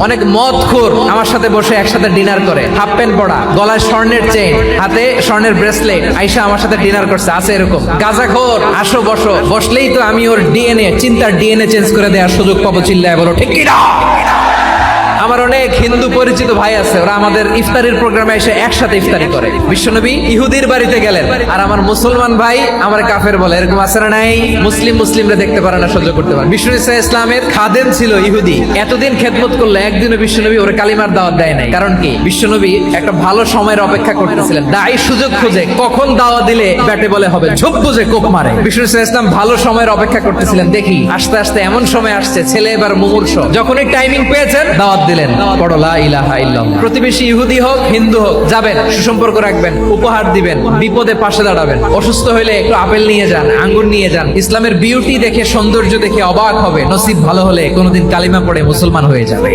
অনেক মদখোর আমার সাথে বসে একসাথে ডিনার করে, হাফ প্যান্ট পরা, গলায় স্বর্ণের চেইন, হাতে স্বর্ণের ব্রেসলেট, আইসা আমার সাথে ডিনার করছে, আছে এরকম। গাঁজাখোর, আসো বসো, বসলেই তো আমি ওর ডিএনএ, চিন্তার ডিএনএ চেঞ্জ করে দেওয়ার সুযোগ পাবো, চিল্লায় বলো ঠিক কি না? আমার অনেক হিন্দু পরিচিত ভাই আছে, ওরা আমাদের ইফতারির প্রোগ্রামে এসে একসাথে ইফতারি করে। বিশ্বনবী ইহুদির বাড়িতে গেলেন, আর আমার মুসলমান ভাই আমার কাফের বলে, এরকম আছে না নাই? মুসলিমরা দেখতে পারে না, সহ্য করতে পারে। বিষ্ণু ইসা ইসলামের খাদেম ছিল ইহুদি, এতদিন খেদমত করলে একদিনও বিশ্বনবী ওর কালিমার দাওয়াত দেয় নাই। কারণ কি? বিশ্বনবী একটা ভালো সময়ের অপেক্ষা করতেছিলেন, দায়ী সুযোগ খুঁজে কখন দাওয়াত দিলে ব্যাটে বলে হবে, ঝোপ বুঝে কোপ মারে। বিষ্ণু ইসা ইসলাম ভালো সময়ের অপেক্ষা করতেছিলেন, দেখি আস্তে আস্তে এমন সময় আসছে, ছেলে এবার মুমূর্ষ, যখনই টাইমিং পেয়েছেন দাওয়াত দিলেন, পড়ো লা ইলাহা ইল্লাল্লাহ। প্রতিবেশী ইহুদি হোক হিন্দু হোক, যাবেন, সুসম্পর্ক রাখবেন, উপহার দিবেন, বিপদে পাশে দাঁড়াবেন। অসুস্থ হইলে একটু আপেল নিয়ে যান, আঙ্গুর নিয়ে যান। ইসলামের বিউটি দেখে, সৌন্দর্য দেখে অবাক হবে, নসিব ভালো হলে কোনোদিন কালিমা পড়ে মুসলমান হয়ে যাবে।